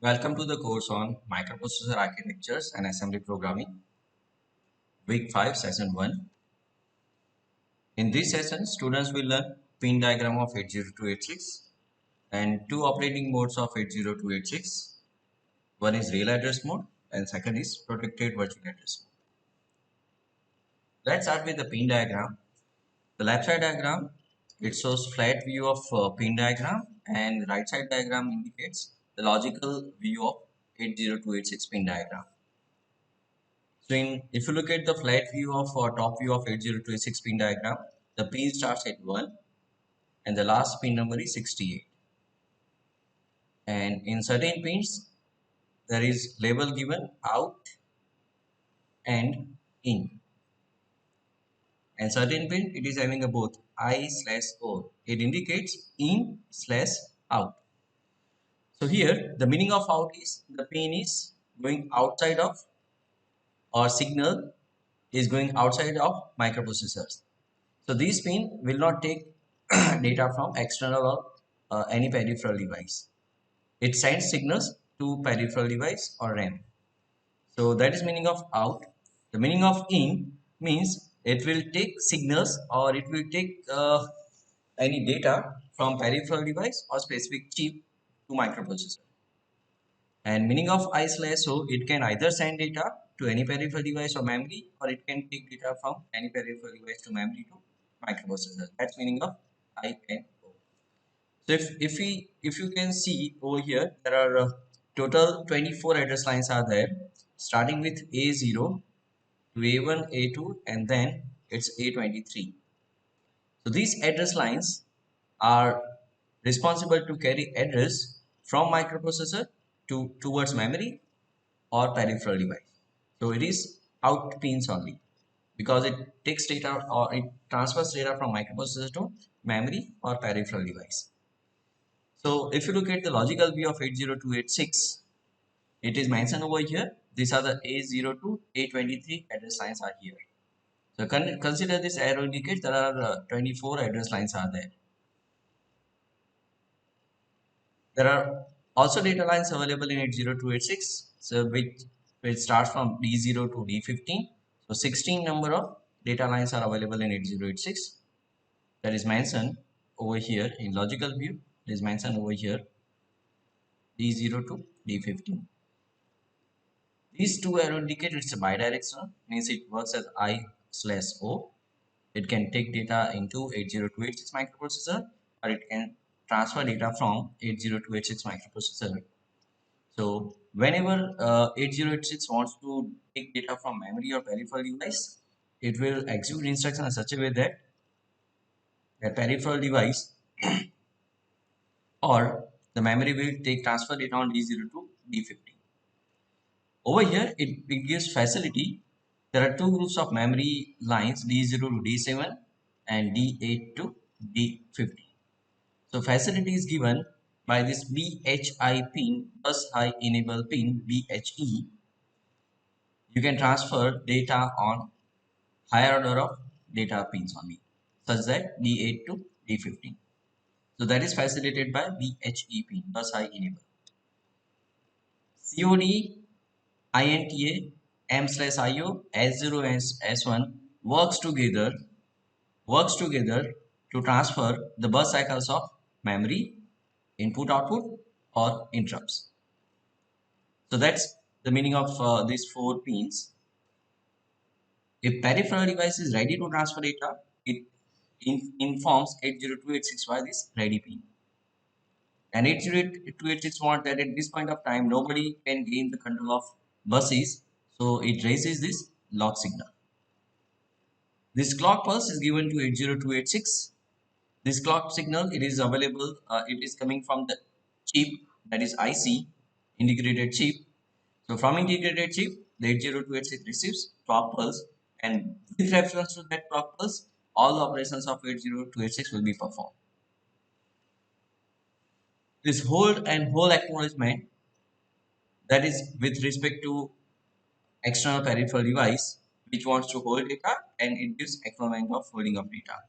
Welcome to the course on microprocessor architectures and assembly programming, week 5, session 1. In this session, students will learn pin diagram of 80286 and two operating modes of 80286. One is real address mode and second is protected virtual address mode. Let's start with the pin diagram. The left side diagram, it shows flat view of pin diagram, and right side diagram indicates the logical view of 80286 pin diagram. So if you look at the flat view of top view of 80286 pin diagram, the pin starts at 1 and the last pin number is 68. And in certain pins, there is label given out and in. And certain pin, it is having a both I/O. It indicates in/out. So here, the meaning of out is the pin is going outside of, or signal is going outside of microprocessors. So this pin will not take data from external or any peripheral device. It sends signals to peripheral device or RAM. So that is meaning of out. The meaning of in means it will take signals or it will take any data from peripheral device or specific chip to microprocessor. And meaning of I/O, it can either send data to any peripheral device or memory, or it can take data from any peripheral device to memory to microprocessor. That's meaning of I and O. So if you can see over here, there are total 24 address lines are there, starting with A0 to A1, A2, and then it's A23. So these address lines are responsible to carry address from microprocessor to towards memory or peripheral device. So it is out pins only because it takes data or it transfers data from microprocessor to memory or peripheral device. So if you look at the logical view of 80286, it is mentioned over here. These are the A0 to A23 address lines are here. So consider this arrow indicates there are 24 address lines are there. There are also data lines available in 80286, so which starts from D0 to D15. So 16 number of data lines are available in 8086. That is mentioned over here in logical view. It is mentioned over here D0 to D15. These two arrow indicate it's a bidirectional, means it works as I/O. It can take data into 80286 microprocessor, or it can transfer data from 80286 microprocessor. So whenever 8086 wants to take data from memory or peripheral device, it will execute instruction in such a way that the peripheral device or the memory will take transfer data on D0 to D15. Over here, it gives facility. There are two groups of memory lines, D0 to D7 and D8 to D15. So facility is given by this BHI pin, bus high enable pin, BHE. You can transfer data on higher order of data pins only, such that D8 to D15. So that is facilitated by BHE pin, bus high enable. COD, INTA, M/IO, S0 and S1 works together to transfer the bus cycles of memory, input output, or interrupts. So that's the meaning of these four pins. If peripheral device is ready to transfer data, it informs 80286 by this ready pin. And 80286 wants that at this point of time nobody can gain the control of buses, so it raises this lock signal. This clock pulse is given to 80286. This clock signal, it is available, it is coming from the chip, that is IC, integrated chip. So from integrated chip, the 80286 receives clock pulse, and with reference to that clock pulse, all the operations of 80286 will be performed. This hold and hold acknowledgement, that is with respect to external peripheral device which wants to hold data, and it gives acknowledgement of holding of data.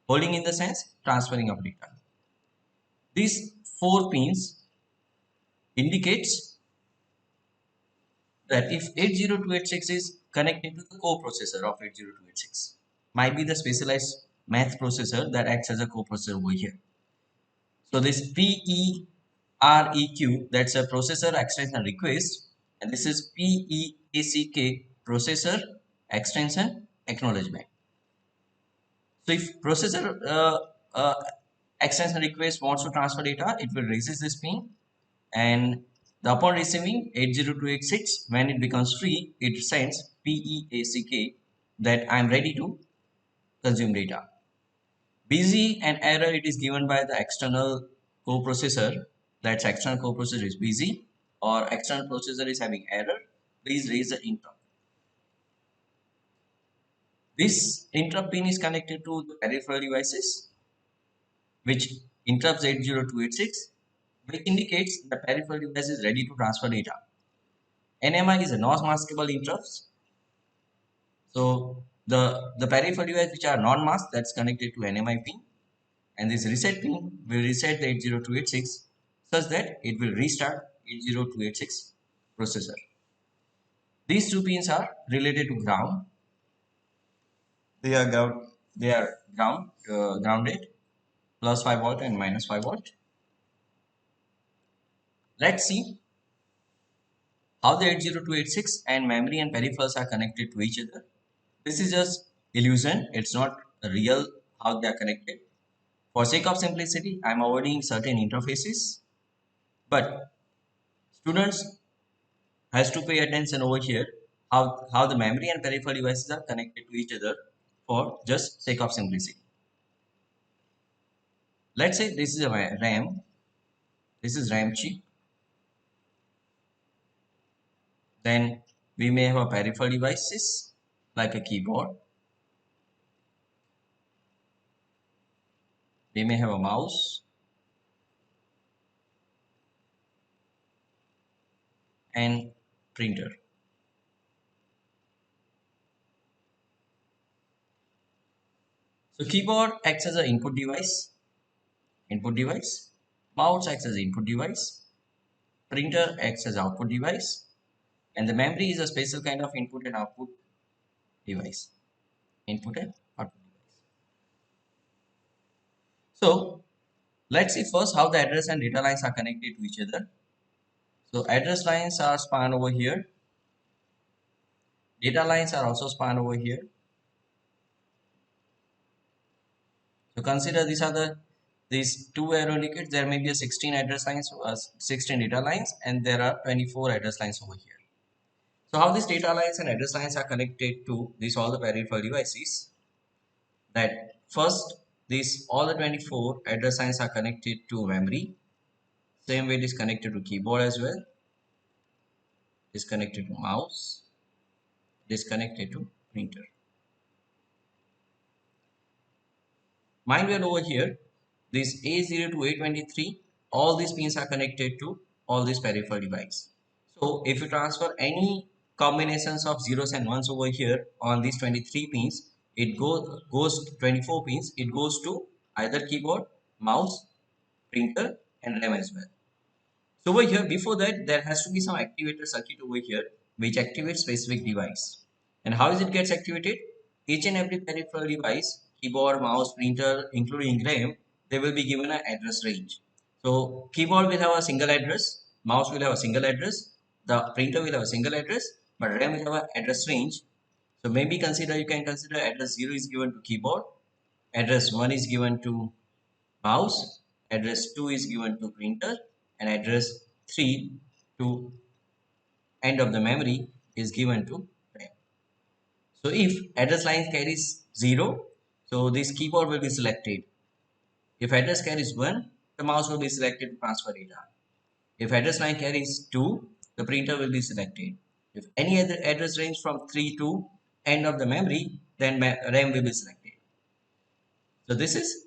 Holding in the sense transferring of data. These four pins indicates that if 80286 is connected to the coprocessor of 80286, might be the specialized math processor that acts as a coprocessor over here. So this PEREQ, that's a processor extension request, and this is PEACK, processor extension acknowledgement. So if processor extension request wants to transfer data, it will resist this ping, and upon receiving 80286, when it becomes free, it sends PEACK that I am ready to consume data. Busy and error, it is given by the external coprocessor. That's external coprocessor is busy or external processor is having error. Please raise the interrupt. This interrupt pin is connected to the peripheral devices, which interrupts 80286, which indicates the peripheral device is ready to transfer data. NMI is a non-maskable interrupts. So the peripheral device which are non-masked, that's connected to NMI pin, and this reset pin will reset the 80286 such that it will restart 80286 processor. These two pins are related to ground. They are ground. They are grounded, plus 5 volt and minus 5 volt. Let's see how the 80286 and memory and peripherals are connected to each other. This is just illusion. It's not real how they are connected. For sake of simplicity, I am avoiding certain interfaces, but students has to pay attention over here how the memory and peripheral devices are connected to each other for just sake of simplicity. Let's say this is a RAM. This is RAM chip. Then we may have a peripheral devices like a keyboard. We may have a mouse and printer. So keyboard acts as an input device. Mouse acts as input device. Printer acts as output device. And the memory is a special kind of input and output device. Input and output device. So let's see first how the address and data lines are connected to each other. So address lines are spanned over here. Data lines are also spanned over here. So consider these two arrow indicates there may be a 16 address lines, 16 data lines, and there are 24 address lines over here. So how these data lines and address lines are connected to these all the peripheral devices? That first, these all the 24 address lines are connected to memory. Same way it is connected to keyboard as well. It is connected to mouse. It is connected to printer. Mind you, over here, this A0 to A23, all these pins are connected to all these peripheral device. So if you transfer any combinations of zeros and ones over here on these 23 pins, it goes 24 pins, it goes to either keyboard, mouse, printer, and RAM as well. So over here, before that, there has to be some activator circuit over here which activates specific device. And how is it gets activated? Each and every peripheral device, keyboard, mouse, printer, including RAM, they will be given an address range. So keyboard will have a single address, mouse will have a single address, the printer will have a single address, but RAM will have an address range. So maybe you can consider address 0 is given to keyboard, address 1 is given to mouse, address 2 is given to printer, and address 3 to end of the memory is given to RAM. So if address line carries 0, so this keyboard will be selected. If address carries 1, the mouse will be selected to transfer data. If address line carries 2, the printer will be selected. If any other address range from 3 to end of the memory, then RAM will be selected. So this is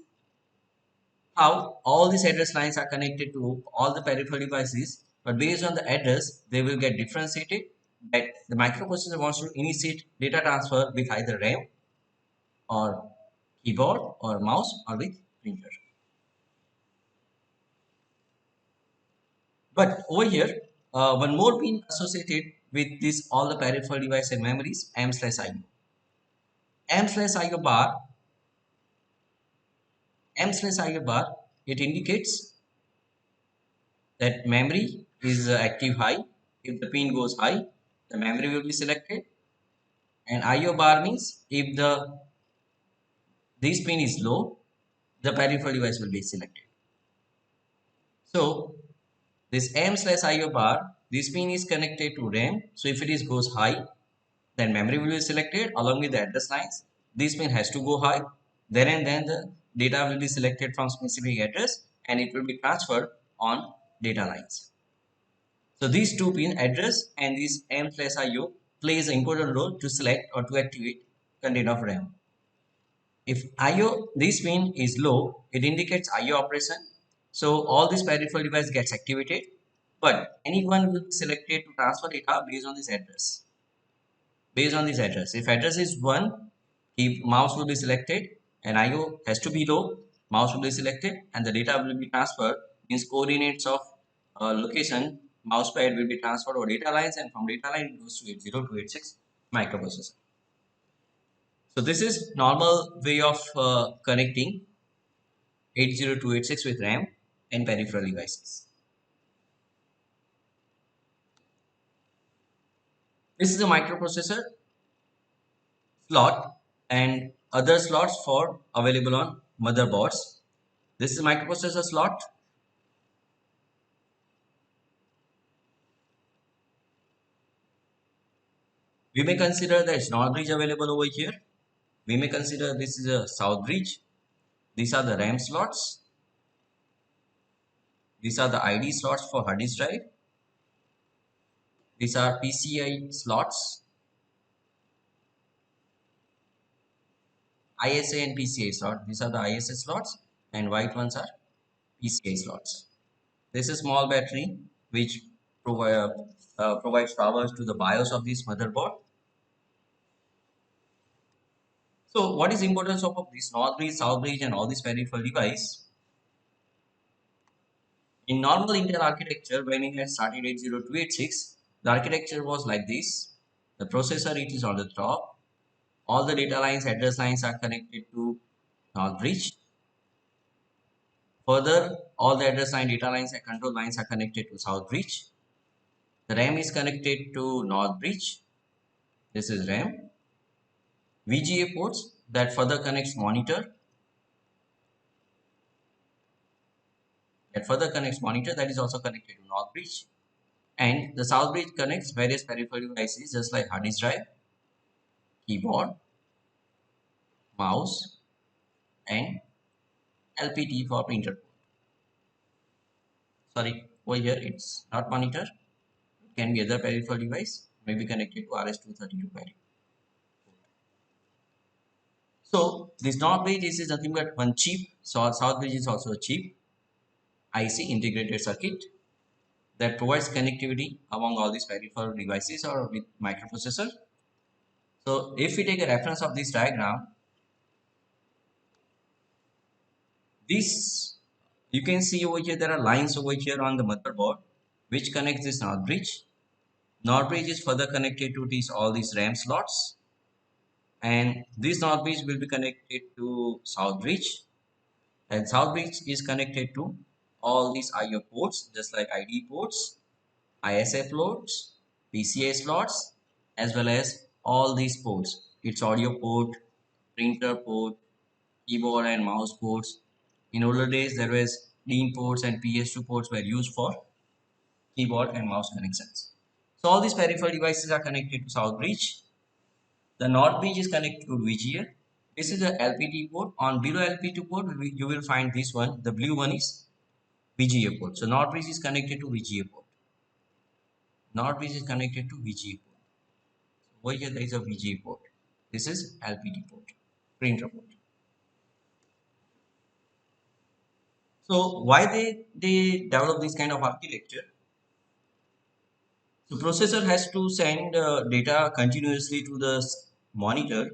how all these address lines are connected to all the peripheral devices, but based on the address, they will get differentiated that the microprocessor wants to initiate data transfer with either RAM or keyboard or mouse or with printer. But over here, one more pin associated with this all the peripheral device and memories M/IO. M/IO bar, M/IO bar, it indicates that memory is active high. If the pin goes high, the memory will be selected, and IO bar means if the this pin is low, the peripheral device will be selected. So this M/IO bar, this pin is connected to RAM. So if it is goes high, then memory will be selected along with the address lines. This pin has to go high. Then and then the data will be selected from specific address and it will be transferred on data lines. So these two pin address and this M/IO plays an important role to select or to activate content of RAM. If IO this pin is low, it indicates IO operation. So all this peripheral device gets activated, but anyone will be selected to transfer data based on this address. Based on this address, if address is 1, if mouse will be selected and IO has to be low, mouse will be selected and the data will be transferred, means coordinates of location, mouse pad will be transferred over data lines, and from data line it goes to 80286 microprocessor. So this is normal way of connecting 80286 with RAM and peripheral devices. This is a microprocessor slot and other slots for available on motherboards. This is microprocessor slot. We may consider the North bridge available over here. We may consider this is a South bridge. These are the RAM slots. These are the ID slots for hard disk drive. These are PCI slots. ISA and PCI slots. These are the ISA slots and white ones are PCI slots. This is small battery which provides power to the BIOS of this motherboard. So what is importance of this North bridge, South bridge and all these peripheral device? In normal Intel architecture, when it had started 80286, the architecture was like this. The processor it is on the top. All the data lines, address lines are connected to North bridge. Further, all the address line, data lines and control lines are connected to South bridge. The RAM is connected to North bridge. This is RAM. VGA ports that further connects monitor. That is also connected to North bridge. And the South bridge connects various peripheral devices just like hard disk drive, keyboard, mouse, and LPT for printer. Sorry, over here it's not monitor. It can be other peripheral device, may be connected to RS-232 pad. So this North bridge is nothing but one chip. So South bridge is also a chip IC integrated circuit that provides connectivity among all these peripheral devices or with microprocessor. So if we take a reference of this diagram, this you can see over here there are lines over here on the motherboard which connects this North bridge. North bridge is further connected to all these RAM slots, and this North bridge will be connected to South bridge, and South bridge is connected to all these IO ports just like ID ports, ISA ports, PCI slots, as well as all these ports. It's audio port, printer port, keyboard and mouse ports. In older days, there was DIN ports and PS2 ports were used for keyboard and mouse connections. So all these peripheral devices are connected to South bridge. The North bridge is connected to VGA. This is a LPT port. On below LPT port, you will find this one. The blue one is VGA port. So North bridge is connected to VGA port. North bridge is connected to VGA port. Over here there is a VGA port. This is LPT port, printer port. So why they develop this kind of architecture? So processor has to send data continuously to the monitor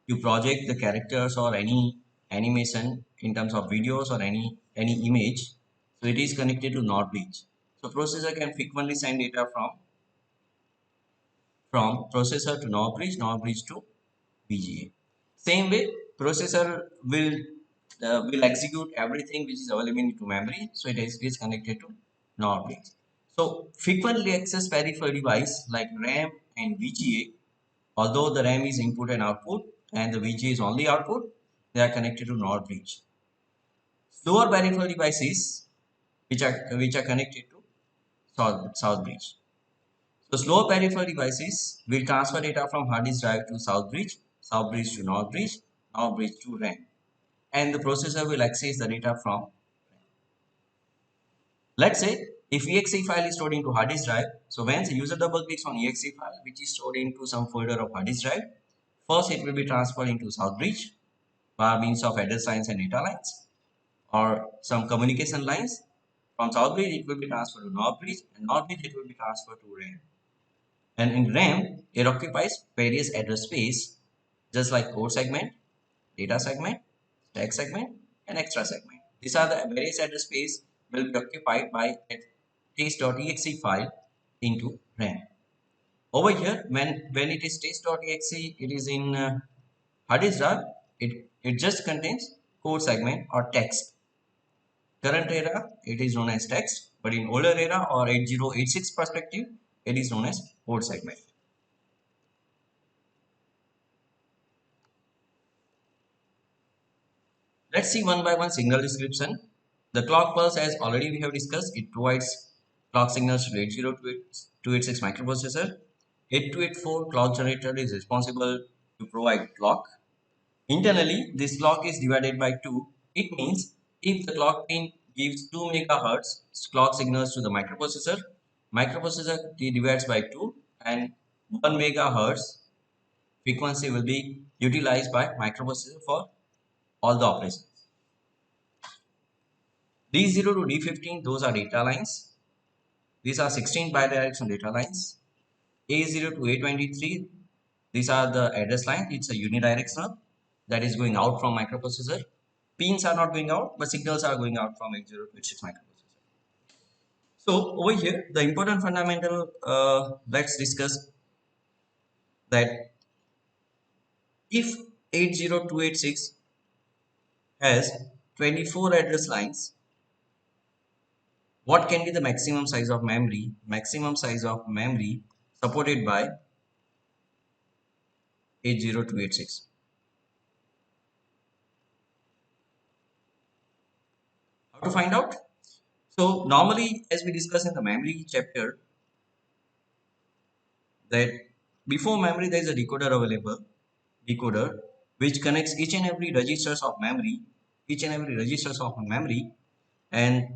to project the characters or any animation in terms of videos or any image. So it is connected to North bridge. So processor can frequently send data from processor to NOR bridge to VGA. Same way, processor will execute everything which is available into memory, so it is connected to NOR bridge. So frequently accessed peripheral device like RAM and VGA, although the RAM is input and output and the VGA is only output, they are connected to NOR bridge. Slower peripheral devices which are connected to South bridge. So slow peripheral devices will transfer data from hard disk drive to South bridge to North bridge to RAM, and the processor will access the data from. Let's say if exe file is stored into hard disk drive, so when the user double clicks on exe file which is stored into some folder of hard disk drive, first it will be transferred into South bridge by means of address lines and data lines or some communication lines. From South bridge it will be transferred to North bridge, and North bridge it will be transferred to RAM. And in RAM, it occupies various address space, just like core segment, data segment, stack segment, and extra segment. These are the various address space will be occupied by a test.exe file into RAM. Over here, when it is test.exe, it is in hard disk drive. It just contains core segment or text. Current era, it is known as text, but in older era or 8086 perspective, it is known as core segment. Let's see one by one signal description. The clock pulse, as already we have discussed, it provides clock signals to 802286 microprocessor. 8284 clock generator is responsible to provide clock. Internally, this clock is divided by 2. It means if the clock pin gives 2 megahertz clock signals to the microprocessor divides by 2, and 1 megahertz frequency will be utilized by microprocessor for all the operations. D0 to D15, those are data lines. These are 16 bidirectional data lines. A0 to A23, these are the address line. It's a unidirectional that is going out from microprocessor. Pins are not going out, but signals are going out from 80 to 86 microprocessor. So over here, the important fundamental, let's discuss that if 80286 has 24 address lines, what can be the maximum size of memory? Maximum size of memory supported by 80286. How to find out? So normally, as we discuss in the memory chapter, that before memory there is a decoder available, decoder which connects each and every registers of memory, and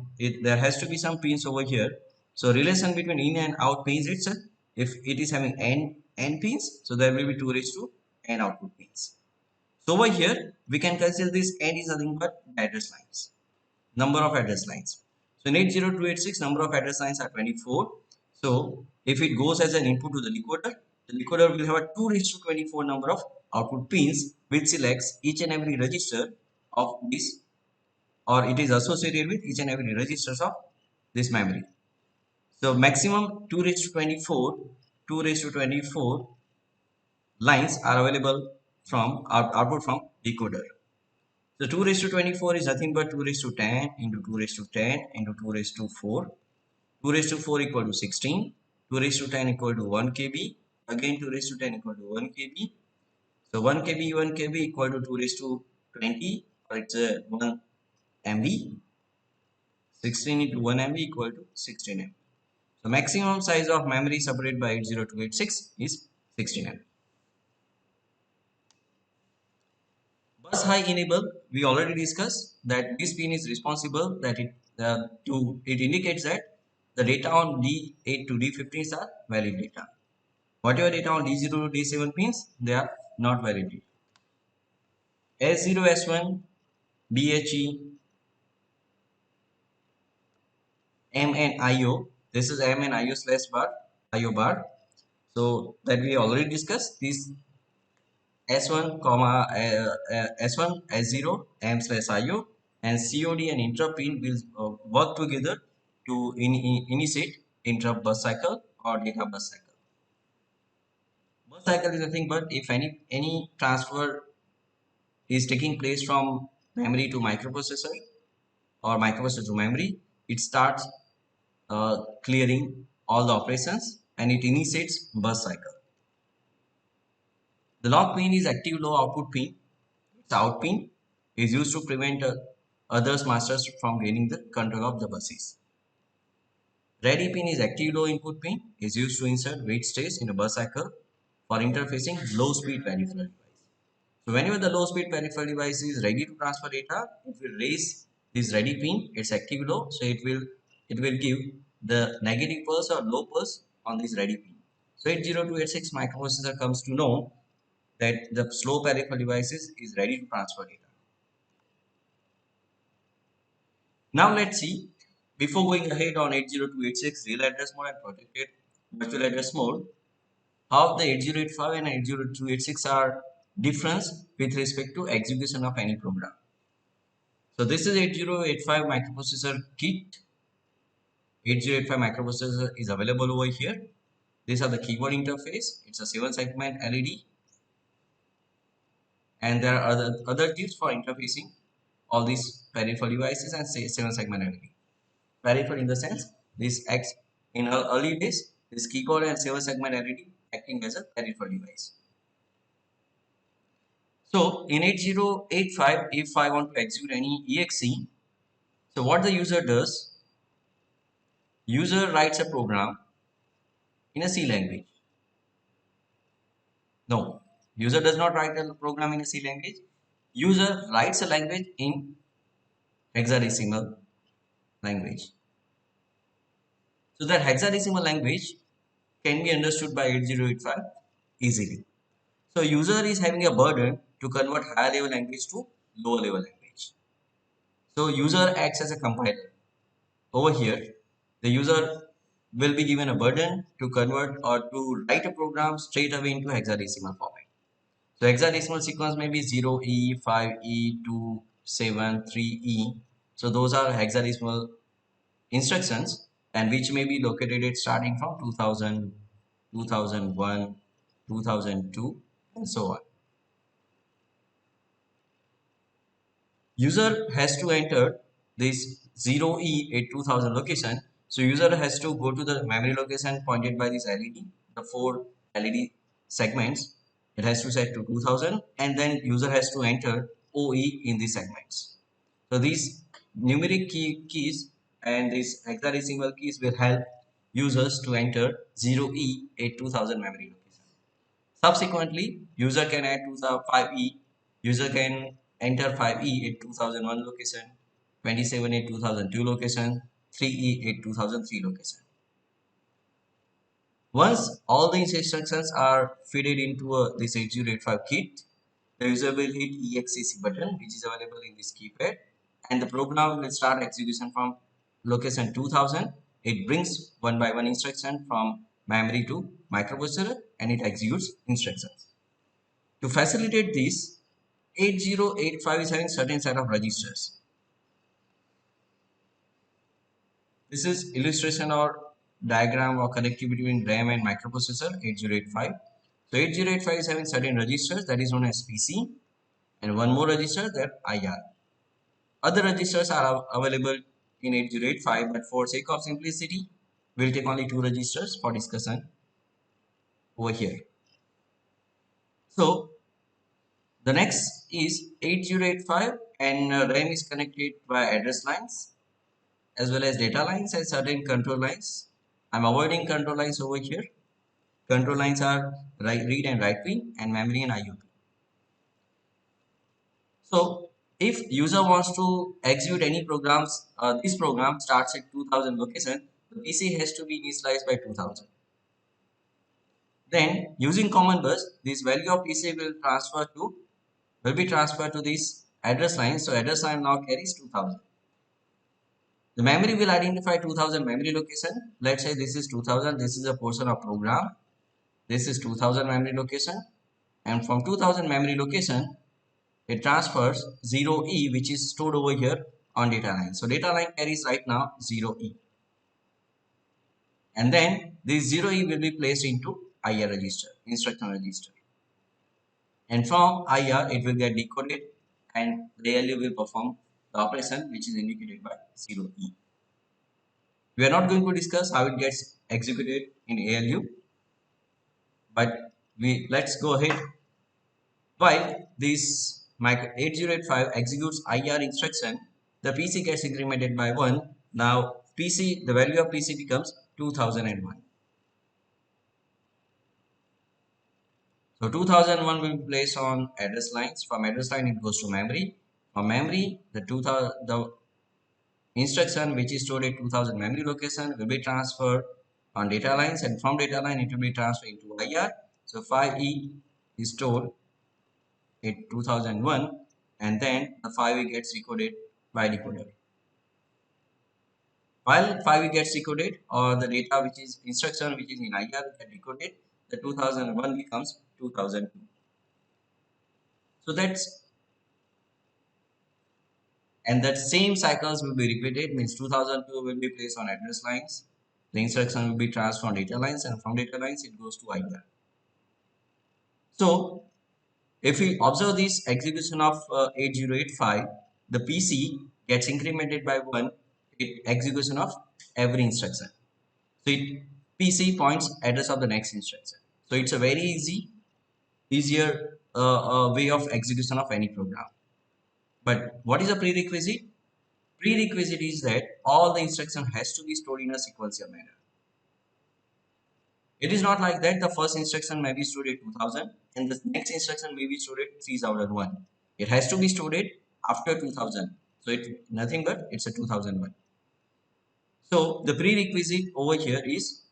there has to be some pins over here. So relation between in and out pins itself, if it is having n pins, so there will be 2 raised to n output pins. So over here we can consider this n is nothing but address lines, number of address lines. So in 80286 number of address lines are 24. So if it goes as an input to the decoder will have a 2 raised to 24 number of output pins which selects each and every register of this, or it is associated with each and every registers of this memory. So maximum 2 raised to 24, 2 raised to 24 lines are available from output from decoder. So 2 raised to 24 is nothing but 2 raised to 10 into 2 raised to 10 into 2 raised to 4. 2 raised to 4 equal to 16. 2 raised to 10 equal to 1 kb. Again 2 raised to 10 equal to 1 kb. So 1 kb equal to 2 raised to 20, or it's a 1 MB. 16 into 1 MB equal to 16 MB. So maximum size of memory separated by 80286 is 16 MB. Bus high enable, we already discussed that this pin is responsible that it indicates that the data on D8 to D15s are valid data. Whatever data on D0 to D7 pins, they are not valid data. S0, S1, BHE, M and IO. This is M and IO slash bar, IO bar. So that we already discussed. These S1, S1, S0, M slash IO, and COD and interrupt pin will work together to initiate interrupt bus cycle or data bus cycle. Bus cycle is nothing but if any transfer is taking place from memory to microprocessor or microprocessor to memory, it starts clearing all the operations and it initiates bus cycle. The lock pin is active low output pin. Its out pin is used to prevent others masters from gaining the control of the buses. Ready pin is active low input pin is used to insert wait states in a bus cycle for interfacing low speed peripheral device. So whenever the low speed peripheral device is ready to transfer data, it will raise this ready pin, its active low, so it will give the negative pulse or low pulse on this ready pin. So 80286 microprocessor comes to know that the slow peripheral devices is ready to transfer data. Now let's see, before going ahead on 80286 real address mode and protected virtual address mode, how the 8085 and 80286 are different with respect to execution of any program. So this is 8085 microprocessor kit. 8085 microprocessor is available over here. These are the keyboard interface. It's a 7-segment LED, and there are other tips for interfacing all these peripheral devices and say 7-segment LED. Peripheral in the sense this acts in early days. This keyboard and 7-segment LED acting as a peripheral device. So in 8085, if I want to execute any exe, so what the user does, user writes a program in a C language. No, user does not write a program in a C language. User writes a language in hexadecimal language. So that hexadecimal language can be understood by 8085 easily. So user is having a burden to convert higher level language to lower level language. So user acts as a compiler. Over here, the user will be given a burden to convert or to write a program straight away into hexadecimal format. So hexadecimal sequence may be 0E, 5E, 2, 7, 3E. So those are hexadecimal instructions and which may be located starting from 2000, 2001, 2002 and so on. User has to enter this 0E at 2000 location. So user has to go to the memory location pointed by this LED, the 4 LED segments. It has to set to 2000 and then user has to enter OE in these segments. So these numeric keys and these hexadecimal keys will help users to enter 0E at 2000 memory location. Subsequently, user can add to the 5E. User can enter 5E at 2001 location, 27 at 2002 location, 3E at 2003 location. Once all these instructions are fed into this 8085 kit, the user will hit EXEC button which is available in this keypad and the program will start execution from location 2000. It brings one by one instruction from memory to microprocessor and it executes instructions. To facilitate this, 8085 is having certain set of registers. This is illustration or diagram or connectivity between RAM and microprocessor 8085. So 8085 is having certain registers that is known as PC and one more register that IR. Other registers are available in 8085 but for sake of simplicity, we'll take only 2 registers for discussion over here. So the next is 8085 and RAM is connected by address lines as well as data lines and certain control lines. I'm avoiding control lines over here. Control lines are read and write pin and memory and IO pin. So if user wants to execute any programs, this program starts at 2000 location, the PC has to be initialized by 2000. Then using common bus, this value of PC will be transferred to this address line. So address line now carries 2000. The memory will identify 2000 memory location. Let's say this is 2000. This is a portion of program. This is 2000 memory location. And from 2000 memory location, it transfers 0E which is stored over here on data line. So data line carries right now 0E. and then this 0E will be placed into IR register, instruction register, and from IR it will get decoded and the ALU will perform the operation which is indicated by 0E. We are not going to discuss how it gets executed in ALU, but let's go ahead. While this micro 8085 executes IR instruction, the PC gets incremented by 1. Now PC, the value of PC becomes 2001. So 2001 will be placed on address lines. From address line it goes to memory. From memory, the instruction which is stored at 2000 memory location will be transferred on data lines, and from data line it will be transferred into IR. So 5E is stored at 2001, and then the 5E gets recorded by decoder. While 5E gets decoded, or the data which is instruction which is in IR get decoded, the 2001 becomes 2002. So that same cycles will be repeated, means 2002 will be placed on address lines, the instruction will be transferred from data lines, and from data lines it goes to IR. So if we observe this execution of 8085, the PC gets incremented by 1 with execution of every instruction. So PC points address of the next instruction. So it's a very easier way of execution of any program. But what is a prerequisite? Prerequisite is that all the instruction has to be stored in a sequential manner. It is not like that the first instruction may be stored at 2000 and the next instruction may be stored at 3001. It has to be stored after 2000. So it's nothing but it's a 2001. So the prerequisite over here is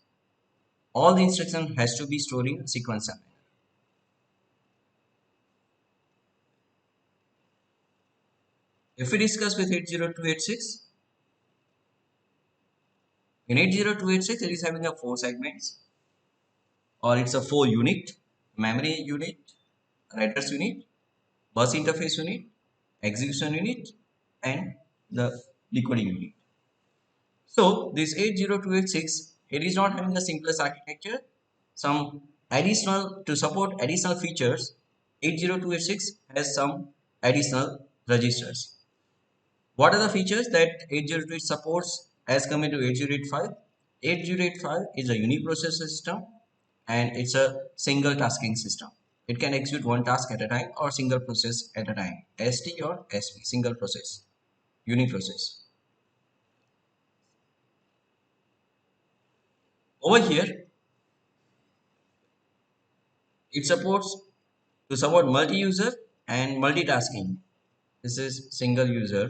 all the instruction has to be stored in sequential manner. If we discuss with 80286, in 80286 it is having a 4 segments, or it's a 4 unit: memory unit, address unit, bus interface unit, execution unit, and the decoding unit. So this 80286, it is not having the simplest architecture. Some additional, to support additional features, 80286 has some additional registers. What are the features that 802 supports as compared to 8085? 8085 is a uniprocessor system and it's a single tasking system. It can execute one task at a time or single process at a time. ST or SP, single process, uniprocess. Over here, it supports to support multi-user and multitasking. This is single user.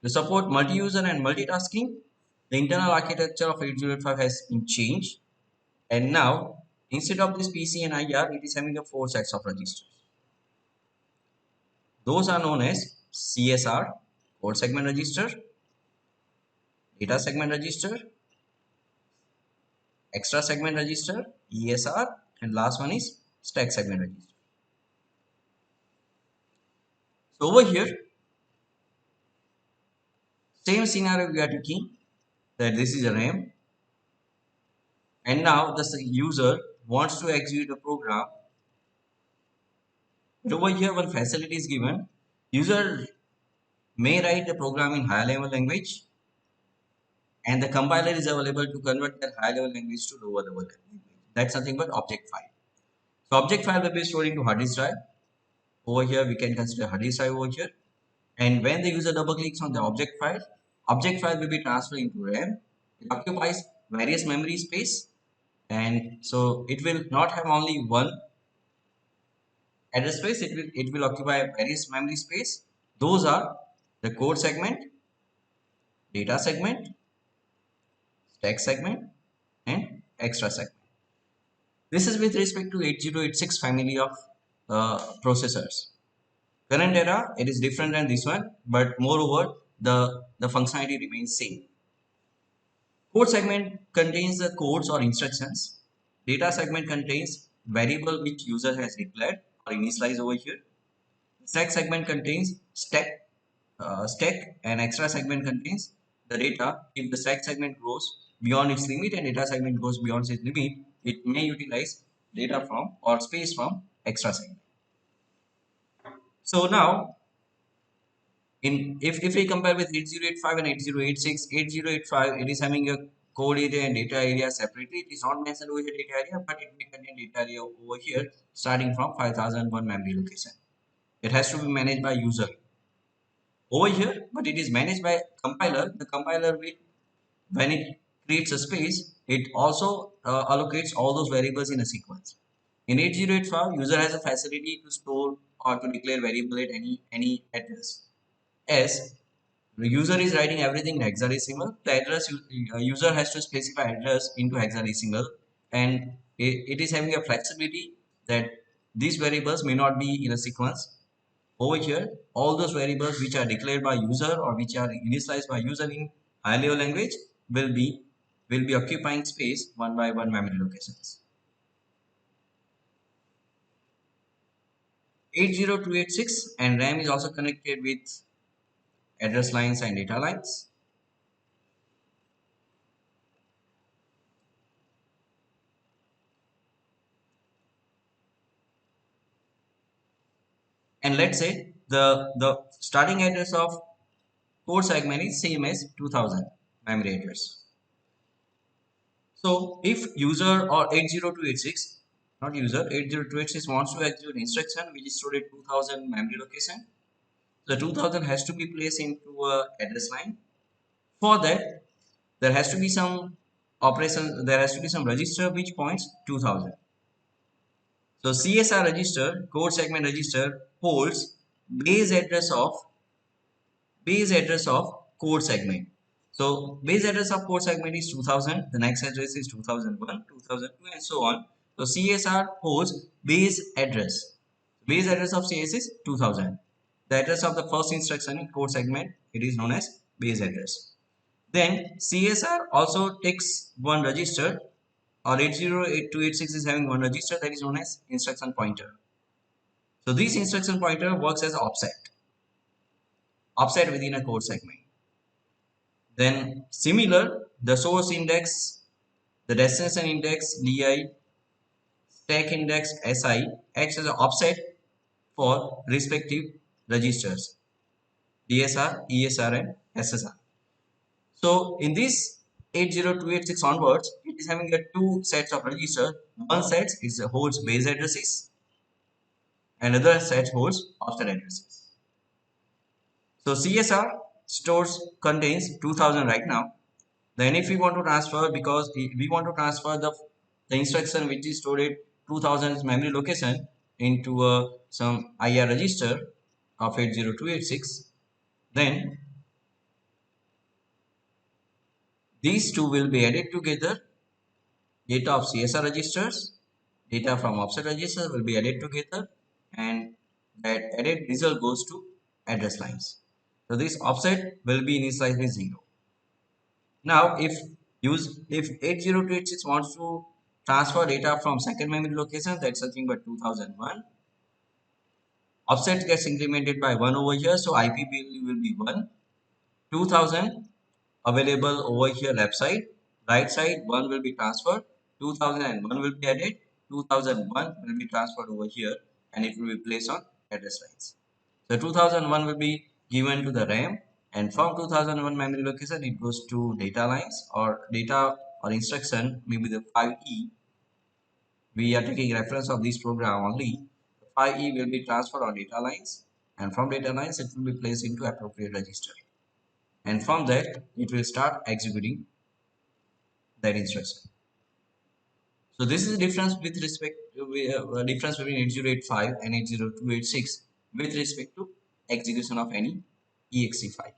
To support multi-user and multitasking, the internal architecture of 8085 has been changed, and now instead of this PC and IR, it is having a 4 sets of registers. Those are known as CSR, code segment register, data segment register, extra segment register, ESR, and last one is stack segment register. So over here, same scenario we are taking, that this is a RAM, and now the user wants to execute a program. But over here, one facility is given. User may write the program in higher level language, and the compiler is available to convert that high level language to lower level language. That's nothing but object file. So object file will be stored into hard disk drive. Over here, we can consider hard disk drive over here. And when the user double clicks on the object file will be transferred into RAM. It occupies various memory space, and so it will not have only one address space. It will occupy various memory space. Those are the code segment, data segment, stack segment, and extra segment. This is with respect to 8086 family of processors. Current era, it is different than this one, but moreover, the functionality remains same. Code segment contains the codes or instructions. Data segment contains variable which user has declared or initialized over here. Stack segment contains stack, and extra segment contains the data, if the stack segment goes beyond its limit and data segment goes beyond its limit, it may utilize data from or space from extra segment. So now, if we compare with 8085 and 8086, 8085 it is having a code area and data area separately. It is not mentioned over here data area, but it may contain data area over here starting from 5001 memory location. It has to be managed by user over here, but it is managed by compiler. The compiler will, when it creates a space, it also allocates all those variables in a sequence. In 8085, user has a facility to store or to declare variable at any address. As the user is writing everything in hexadecimal, the address user has to specify address into hexadecimal, and it is having a flexibility that these variables may not be in a sequence. Over here, all those variables which are declared by user or which are initialized by user in high level language will be occupying space one by one memory locations. 80286 and RAM is also connected with address lines and data lines. And let's say the starting address of core segment is same as 2000 memory address. So if user or 80286, not user, 80286 wants to execute instruction which is stored at 2000 memory location, the 2000 has to be placed into a address line. For that, there has to be some operation, there has to be some register which points 2000. So CSR register, code segment register, holds base address of base address of core segment. So base address of core segment is 2000, the next address is 2001, 2002 and so on. So CSR holds base address. Base address of CS is 2000. The address of the first instruction in core segment, it is known as base address. Then CSR also takes one register, or 808286 is having one register that is known as instruction pointer. So this instruction pointer works as offset within a core segment. Then similar, the source index, the destination index di, stack index si acts as an offset for respective registers DSR, ESR and SSR. So in this 80286 onwards, it is having a two sets of registers. One set is holds base addresses, another set holds offset addresses. So CSR stores contains 2000 right now. Then if we want to transfer, because we want to transfer the instruction which is stored at 2000 memory location into some IR register of 80286, then these two will be added together. Data of CSR registers, data from offset registers will be added together, and that added result goes to address lines. So this offset will be initialized with 0. Now if 80286 wants to transfer data from second memory location, that's nothing but 2001. Offset gets incremented by 1 over here, so IP value will be 1. 2000 available over here left side, right side 1 will be transferred, 2001 will be added, 2001 will be transferred over here and it will be placed on address lines. So 2001 will be given to the RAM, and from 2001 memory location it goes to data lines or data or instruction, maybe the 5E. We are taking reference of this program only. 5E will be transferred on data lines, and from data lines it will be placed into appropriate register, and from that it will start executing that instruction. So this is the difference with respect to difference between 8085 and 80286 with respect to execution of any exe file.